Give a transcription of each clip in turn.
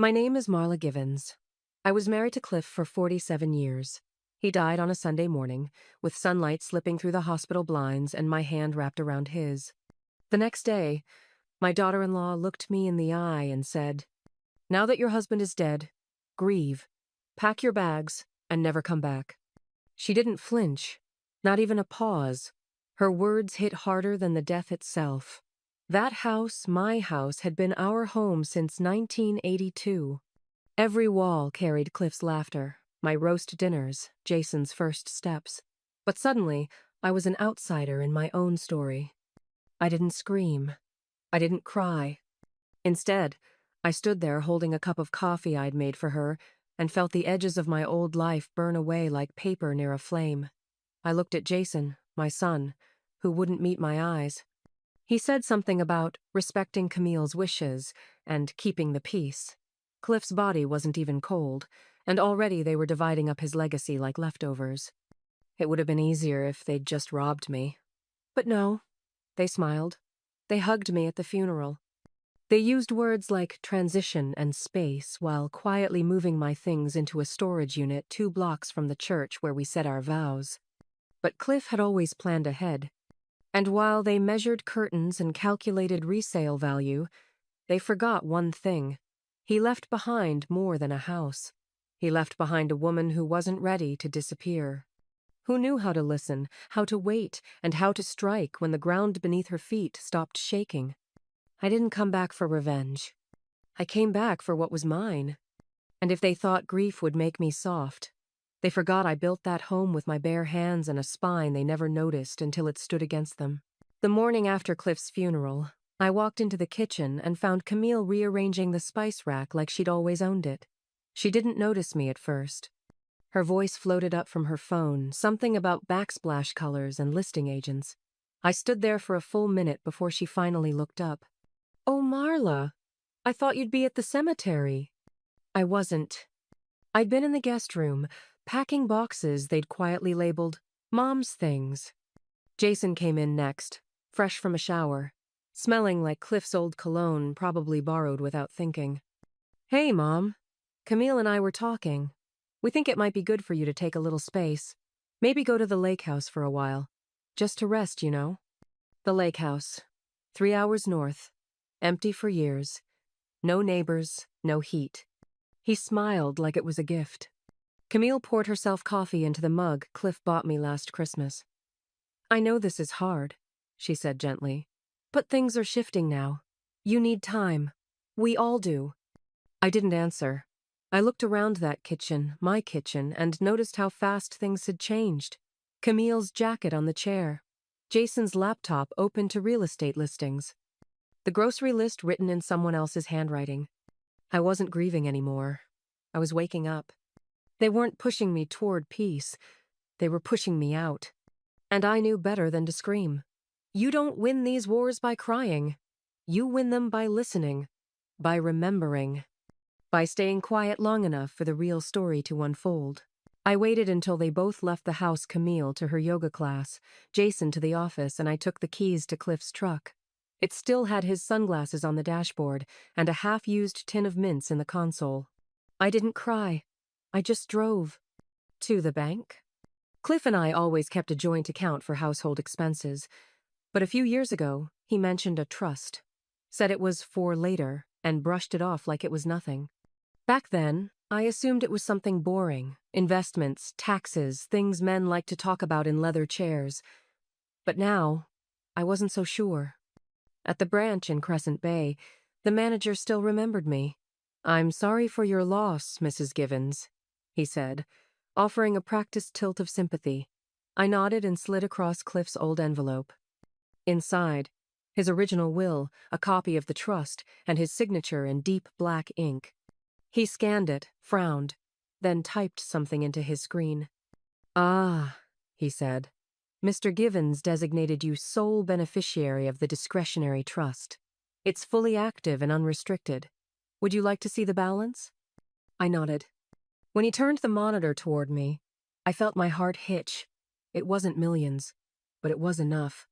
My name is Marla Givens. I was married to Cliff for 47 years. He died on a Sunday morning, with sunlight slipping through the hospital blinds and my hand wrapped around his. The next day, my daughter-in-law looked me in the eye and said, "Now that your husband is dead, grieve, pack your bags, and never come back." She didn't flinch, not even a pause. Her words hit harder than the death itself. That house, my house, had been our home since 1982. Every wall carried Cliff's laughter, my roast dinners, Jason's first steps. But suddenly, I was an outsider in my own story. I didn't scream. I didn't cry. Instead, I stood there holding a cup of coffee I'd made for her and felt the edges of my old life burn away like paper near a flame. I looked at Jason, my son, who wouldn't meet my eyes. He said something about respecting Camille's wishes and keeping the peace. Cliff's body wasn't even cold, and already they were dividing up his legacy like leftovers. It would have been easier if they'd just robbed me. But no, they smiled. They hugged me at the funeral. They used words like transition and space while quietly moving my things into a storage unit 2 blocks from the church where we said our vows. But Cliff had always planned ahead. And while they measured curtains and calculated resale value, they forgot one thing. He left behind more than a house. He left behind a woman who wasn't ready to disappear. Who knew how to listen, how to wait, and how to strike when the ground beneath her feet stopped shaking. I didn't come back for revenge. I came back for what was mine. And if they thought grief would make me soft, they forgot I built that home with my bare hands and a spine they never noticed until it stood against them. The morning after Cliff's funeral, I walked into the kitchen and found Camille rearranging the spice rack like she'd always owned it. She didn't notice me at first. Her voice floated up from her phone, something about backsplash colors and listing agents. I stood there for a full minute before she finally looked up. "Oh, Marla, I thought you'd be at the cemetery." I wasn't. I'd been in the guest room, packing boxes they'd quietly labeled Mom's things. Jason came in next, fresh from a shower, smelling like Cliff's old cologne, probably borrowed without thinking. "Hey, Mom. Camille and I were talking. We think it might be good for you to take a little space. Maybe go to the lake house for a while. Just to rest, you know." The lake house. 3 hours north. Empty for years. No neighbors, no heat. He smiled like it was a gift. Camille poured herself coffee into the mug Cliff bought me last Christmas. "I know this is hard," she said gently. "But things are shifting now. You need time. We all do." I didn't answer. I looked around that kitchen, my kitchen, and noticed how fast things had changed. Camille's jacket on the chair. Jason's laptop open to real estate listings. The grocery list written in someone else's handwriting. I wasn't grieving anymore. I was waking up. They weren't pushing me toward peace. They were pushing me out. And I knew better than to scream. You don't win these wars by crying. You win them by listening, by remembering, by staying quiet long enough for the real story to unfold. I waited until they both left the house, Camille to her yoga class, Jason to the office, and I took the keys to Cliff's truck. It still had his sunglasses on the dashboard and a half-used tin of mints in the console. I didn't cry. I just drove. To the bank. Cliff and I always kept a joint account for household expenses, but a few years ago, he mentioned a trust, said it was for later, and brushed it off like it was nothing. Back then, I assumed it was something boring, investments, taxes, things men like to talk about in leather chairs. But now, I wasn't so sure. At the branch in Crescent Bay, the manager still remembered me. "I'm sorry for your loss, Mrs. Givens," he said, offering a practiced tilt of sympathy. I nodded and slid across Cliff's old envelope. Inside, his original will, a copy of the trust, and his signature in deep black ink. He scanned it, frowned, then typed something into his screen. "Ah," he said. "Mr. Givens designated you sole beneficiary of the discretionary trust. It's fully active and unrestricted. Would you like to see the balance?" I nodded. When he turned the monitor toward me, I felt my heart hitch. It wasn't millions, but it was enough.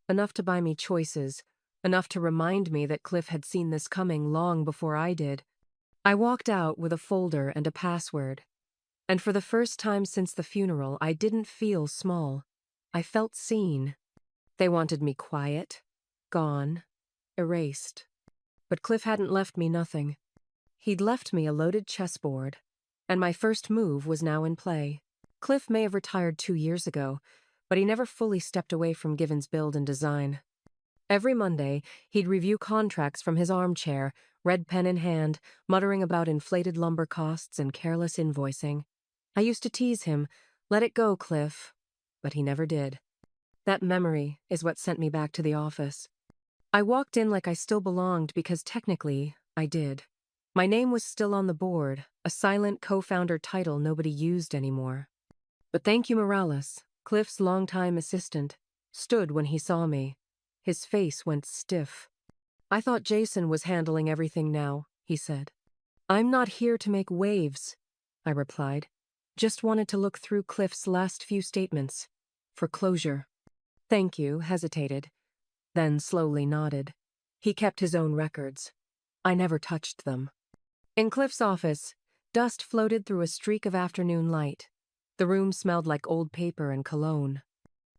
Enough to buy me choices, enough to remind me that Cliff had seen this coming long before I did. I walked out with a folder and a password. And for the first time since the funeral, I didn't feel small. I felt seen. They wanted me quiet, gone, erased. But Cliff hadn't left me nothing. He'd left me a loaded chessboard, and my first move was now in play. Cliff may have retired 2 years ago, but he never fully stepped away from Given's build and design. Every Monday, he'd review contracts from his armchair, red pen in hand, muttering about inflated lumber costs and careless invoicing. I used to tease him, "Let it go, Cliff," but he never did. That memory is what sent me back to the office. I walked in like I still belonged because technically, I did. My name was still on the board, a silent co-founder title nobody used anymore. But thank you, Morales, Cliff's longtime assistant, stood when he saw me. His face went stiff. "I thought Jason was handling everything now," he said. "I'm not here to make waves," I replied. "Just wanted to look through Cliff's last few statements. For closure." "Thank you," hesitated, then slowly nodded. He kept his own records. I never touched them. In Cliff's office, dust floated through a streak of afternoon light. The room smelled like old paper and cologne.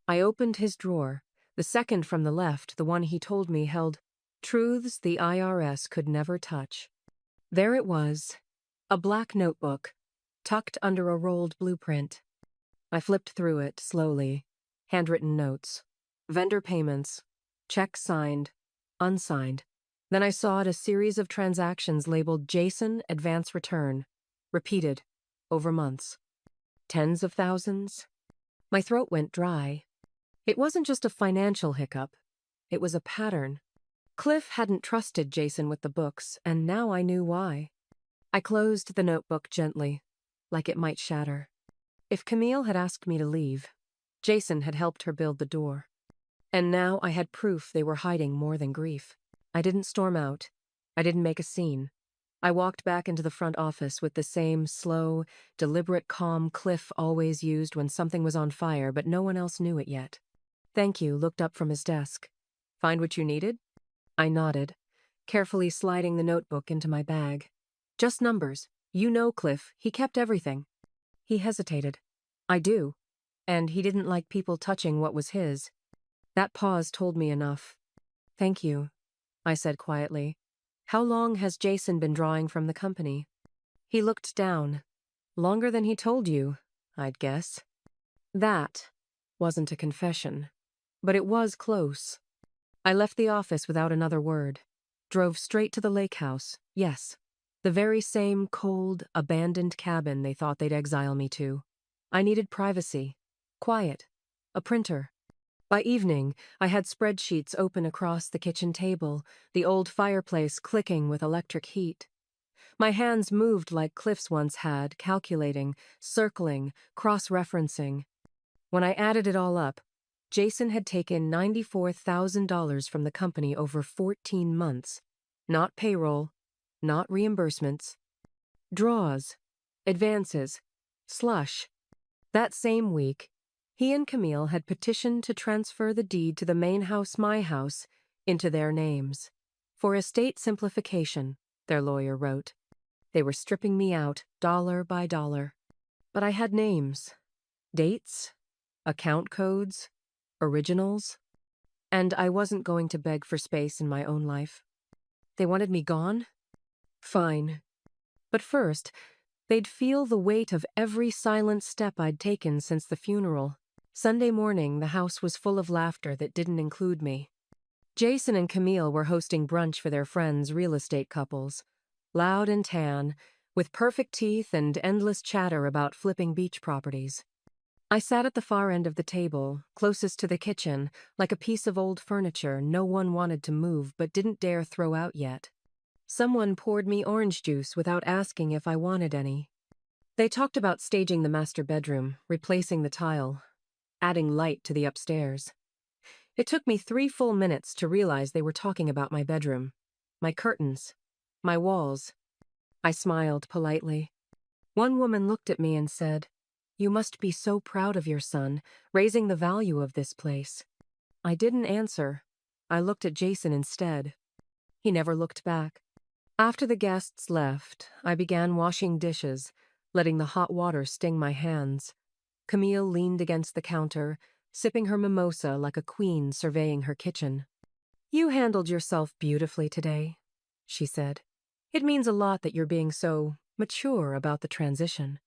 I opened his drawer. The second from the left, the one he told me held truths the IRS could never touch. There it was, a black notebook, tucked under a rolled blueprint. I flipped through it slowly. Handwritten notes, vendor payments, checks signed, unsigned. Then I saw a series of transactions labeled Jason Advance Return, repeated, over months. Tens of thousands. My throat went dry. It wasn't just a financial hiccup. It was a pattern. Cliff hadn't trusted Jason with the books, and now I knew why. I closed the notebook gently, like it might shatter. If Camille had asked me to leave, Jason had helped her build the door. And now I had proof they were hiding more than grief. I didn't storm out. I didn't make a scene. I walked back into the front office with the same slow, deliberate calm Cliff always used when something was on fire, but no one else knew it yet. "Thank you," looked up from his desk. "Find what you needed?" I nodded, carefully sliding the notebook into my bag. "Just numbers. You know Cliff. He kept everything." He hesitated. "I do. And he didn't like people touching what was his." That pause told me enough. "Thank you," I said quietly. "How long has Jason been drawing from the company?" He looked down. "Longer than he told you, I'd guess." That wasn't a confession, but it was close. I left the office without another word. Drove straight to the lake house. Yes, the very same cold, abandoned cabin they thought they'd exile me to. I needed privacy. Quiet. A printer. By evening, I had spreadsheets open across the kitchen table, the old fireplace clicking with electric heat. My hands moved like Cliff's once had, calculating, circling, cross-referencing. When I added it all up, Jason had taken $94,000 from the company over 14 months. Not payroll, not reimbursements. Draws, advances, slush. That same week, he and Camille had petitioned to transfer the deed to the main house, my house, into their names. For estate simplification, their lawyer wrote. They were stripping me out, dollar by dollar. But I had names, dates, account codes, originals, and I wasn't going to beg for space in my own life. They wanted me gone? Fine. But first, they'd feel the weight of every silent step I'd taken since the funeral. Sunday morning, the house was full of laughter that didn't include me. Jason and Camille were hosting brunch for their friends' real estate couples. Loud and tan, with perfect teeth and endless chatter about flipping beach properties. I sat at the far end of the table, closest to the kitchen, like a piece of old furniture no one wanted to move but didn't dare throw out yet. Someone poured me orange juice without asking if I wanted any. They talked about staging the master bedroom, replacing the tile, adding light to the upstairs. It took me 3 full minutes to realize they were talking about my bedroom, my curtains, my walls. I smiled politely. One woman looked at me and said, "You must be so proud of your son, raising the value of this place." I didn't answer. I looked at Jason instead. He never looked back. After the guests left, I began washing dishes, letting the hot water sting my hands. Camille leaned against the counter, sipping her mimosa like a queen surveying her kitchen. "You handled yourself beautifully today," she said. "It means a lot that you're being so mature about the transition."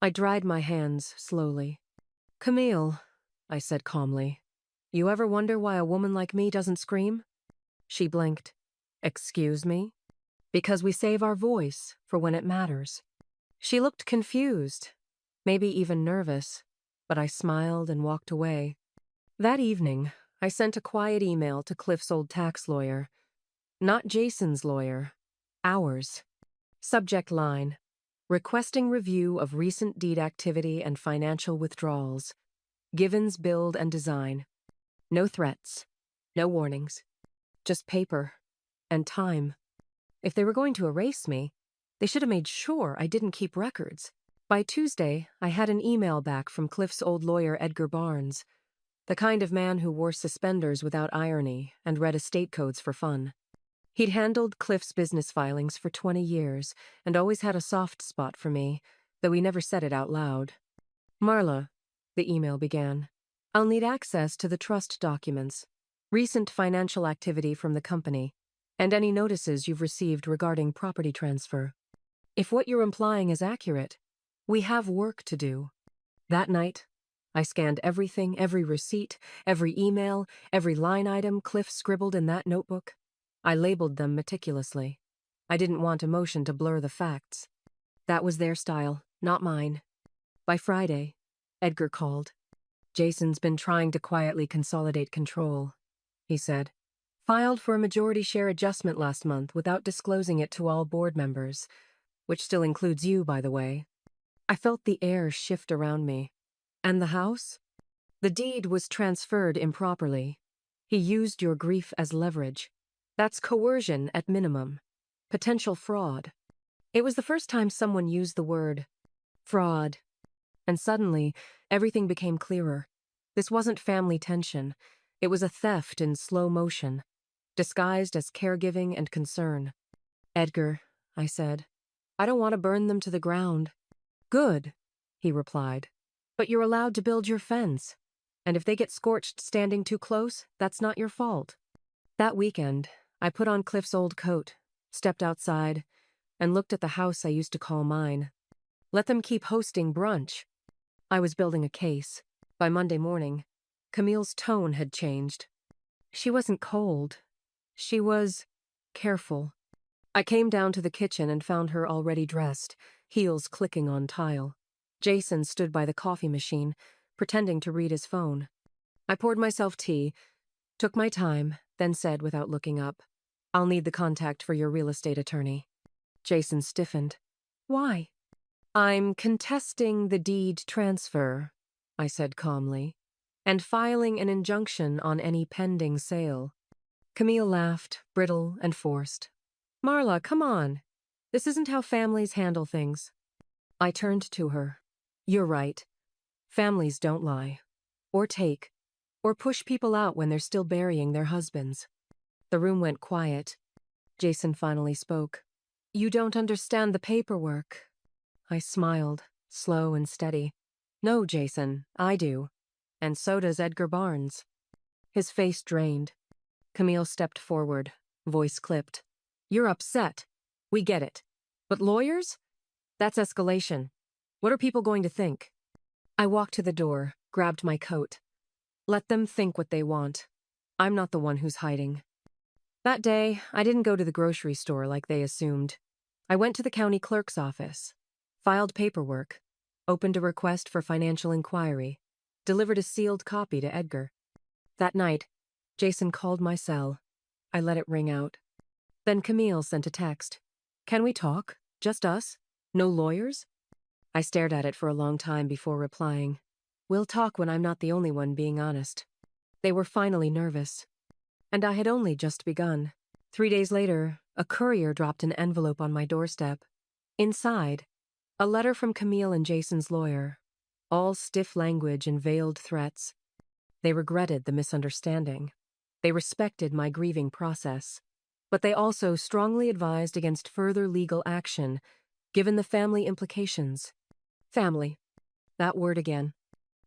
I dried my hands slowly. "Camille," I said calmly, "you ever wonder why a woman like me doesn't scream?" She blinked. "Excuse me?" "Because we save our voice for when it matters." She looked confused, maybe even nervous, but I smiled and walked away. That evening, I sent a quiet email to Cliff's old tax lawyer. Not Jason's lawyer, ours. Subject line: requesting review of recent deed activity and financial withdrawals. Givens Build and Design. No threats, no warnings, just paper and time. If they were going to erase me, they should have made sure I didn't keep records. By Tuesday, I had an email back from Cliff's old lawyer Edgar Barnes, the kind of man who wore suspenders without irony and read estate codes for fun. He'd handled Cliff's business filings for 20 years and always had a soft spot for me, though he never said it out loud. "Marla," the email began, "I'll need access to the trust documents, recent financial activity from the company, and any notices you've received regarding property transfer. If what you're implying is accurate, we have work to do." That night, I scanned everything, every receipt, every email, every line item Cliff scribbled in that notebook. I labeled them meticulously. I didn't want emotion to blur the facts. That was their style, not mine. By Friday, Edgar called. "Jason's been trying to quietly consolidate control," he said. "Filed for a majority share adjustment last month without disclosing it to all board members, which still includes you, by the way." I felt the air shift around me. "And the house?" "The deed was transferred improperly. He used your grief as leverage. That's coercion at minimum. Potential fraud." It was the first time someone used the word fraud. And suddenly, everything became clearer. This wasn't family tension. It was a theft in slow motion, disguised as caregiving and concern. "Edgar," I said, "I don't want to burn them to the ground." "Good," he replied. "But you're allowed to build your fence. And if they get scorched standing too close, that's not your fault." That weekend, I put on Cliff's old coat, stepped outside, and looked at the house I used to call mine. Let them keep hosting brunch. I was building a case. By Monday morning, Camille's tone had changed. She wasn't cold. She was careful. I came down to the kitchen and found her already dressed, heels clicking on tile. Jason stood by the coffee machine, pretending to read his phone. I poured myself tea, took my time, then said without looking up, "I'll need the contact for your real estate attorney." Jason stiffened. "Why?" "I'm contesting the deed transfer," I said calmly, "and filing an injunction on any pending sale." Camille laughed, brittle and forced. "Marla, come on. This isn't how families handle things." I turned to her. "You're right. Families don't lie, or take, or push people out when they're still burying their husbands." The room went quiet. Jason finally spoke. "You don't understand the paperwork." I smiled, slow and steady. "No, Jason, I do. And so does Edgar Barnes." His face drained. Camille stepped forward, voice clipped. "You're upset. We get it. But lawyers? That's escalation. What are people going to think?" I walked to the door, grabbed my coat. "Let them think what they want. I'm not the one who's hiding." That day, I didn't go to the grocery store like they assumed. I went to the county clerk's office, filed paperwork, opened a request for financial inquiry, delivered a sealed copy to Edgar. That night, Jason called my cell. I let it ring out. Then Camille sent a text. "Can we talk? Just us? No lawyers?" I stared at it for a long time before replying. "We'll talk when I'm not the only one being honest." They were finally nervous. And I had only just begun. 3 days later, a courier dropped an envelope on my doorstep. Inside, a letter from Camille and Jason's lawyer, all stiff language and veiled threats. They regretted the misunderstanding. They respected my grieving process. But they also strongly advised against further legal action, given the family implications. Family. That word again.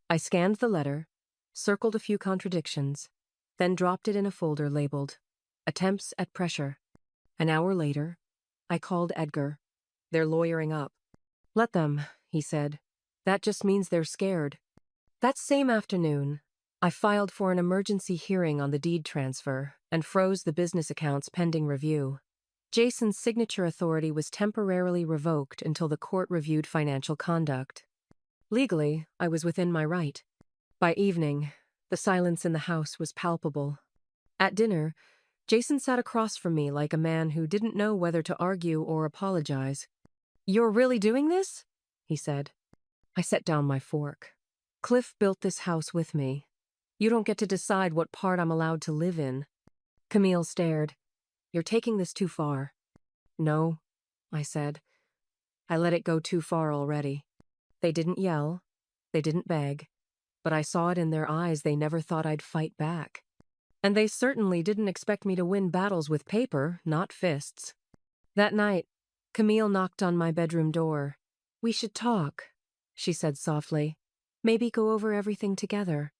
I scanned the letter, circled a few contradictions, then dropped it in a folder labeled Attempts at Pressure. An hour later, I called Edgar. They're lawyering up. Let them, he said. That just means they're scared. That same afternoon, I filed for an emergency hearing on the deed transfer and froze the business accounts pending review. Jason's signature authority was temporarily revoked until the court reviewed financial conduct. Legally, I was within my right. By evening, the silence in the house was palpable. At dinner, Jason sat across from me like a man who didn't know whether to argue or apologize. "You're really doing this?" he said. I set down my fork. "Cliff built this house with me. You don't get to decide what part I'm allowed to live in." Camille stared. "You're taking this too far." "No," I said. "I let it go too far already." They didn't yell. They didn't beg. But I saw it in their eyes they never thought I'd fight back. And they certainly didn't expect me to win battles with paper, not fists. That night, Camille knocked on my bedroom door. "We should talk," she said softly. "Maybe go over everything together."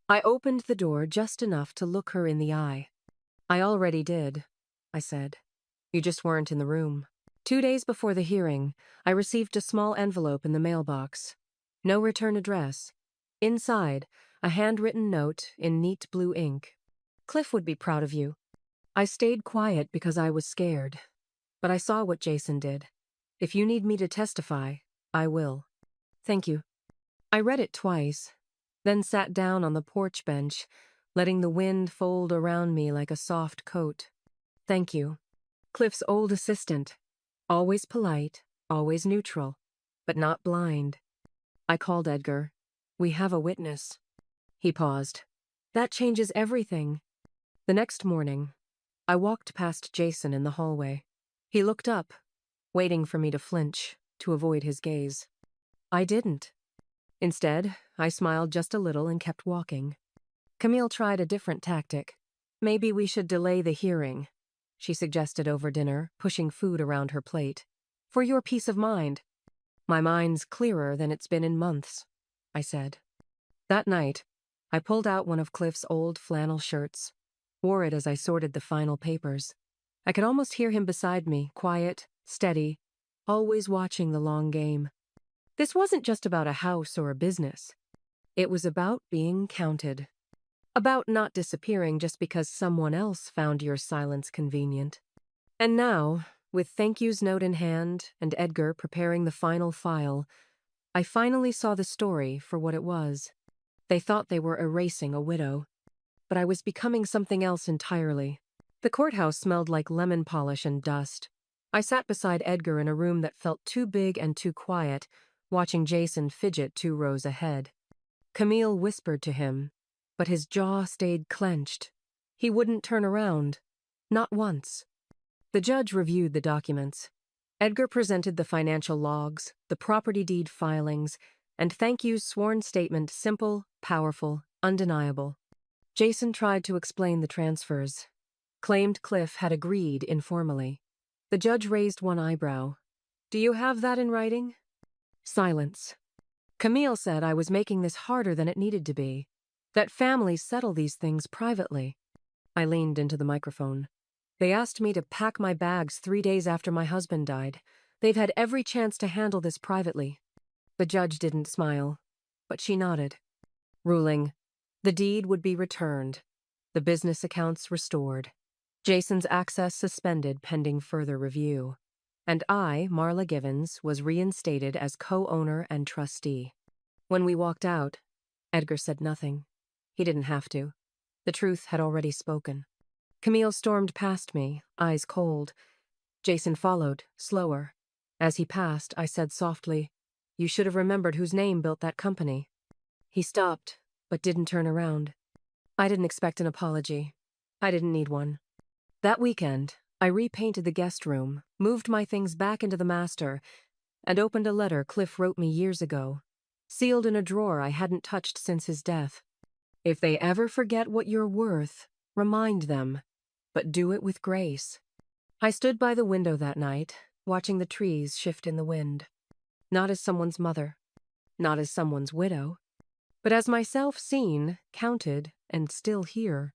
I opened the door just enough to look her in the eye. "I already did," I said. "You just weren't in the room." 2 days before the hearing, I received a small envelope in the mailbox. No return address. Inside, a handwritten note in neat blue ink. "Cliff would be proud of you." I stayed quiet because I was scared. But I saw what Jason did. "If you need me to testify, I will." "Thank you." I read it twice, then sat down on the porch bench, letting the wind fold around me like a soft coat. "Thank you." Cliff's old assistant. Always polite, always neutral, but not blind. I called Edgar. "We have a witness." He paused. "That changes everything." The next morning, I walked past Jason in the hallway. He looked up, waiting for me to flinch, to avoid his gaze. I didn't. Instead, I smiled just a little and kept walking. Camille tried a different tactic. "Maybe we should delay the hearing," she suggested over dinner, pushing food around her plate. "For your peace of mind." "My mind's clearer than it's been in months," I said. That night, I pulled out one of Cliff's old flannel shirts, wore it as I sorted the final papers. I could almost hear him beside me, quiet, steady, always watching the long game. This wasn't just about a house or a business. It was about being counted. About not disappearing just because someone else found your silence convenient. And now, with thank yous note in hand and Edgar preparing the final file, I finally saw the story for what it was. They thought they were erasing a widow. But I was becoming something else entirely. The courthouse smelled like lemon polish and dust. I sat beside Edgar in a room that felt too big and too quiet, watching Jason fidget 2 rows ahead. Camille whispered to him, but his jaw stayed clenched. He wouldn't turn around. Not once. The judge reviewed the documents. Edgar presented the financial logs, the property deed filings, and thank you's sworn statement simple, powerful, undeniable. Jason tried to explain the transfers. Claimed Cliff had agreed informally. The judge raised one eyebrow. "Do you have that in writing?" Silence. Camille said I was making this harder than it needed to be. That families settle these things privately. I leaned into the microphone. "They asked me to pack my bags 3 days after my husband died. They've had every chance to handle this privately." The judge didn't smile, but she nodded. Ruling, the deed would be returned, the business accounts restored, Jason's access suspended pending further review, and I, Marla Givens, was reinstated as co-owner and trustee. When we walked out, Edgar said nothing. He didn't have to. The truth had already spoken. Camille stormed past me, eyes cold. Jason followed, slower. As he passed, I said softly, "You should have remembered whose name built that company." He stopped, but didn't turn around. I didn't expect an apology. I didn't need one. That weekend, I repainted the guest room, moved my things back into the master, and opened a letter Cliff wrote me years ago, sealed in a drawer I hadn't touched since his death. "If they ever forget what you're worth, remind them, but do it with grace." I stood by the window that night, watching the trees shift in the wind. Not as someone's mother, not as someone's widow, but as myself seen, counted, and still here.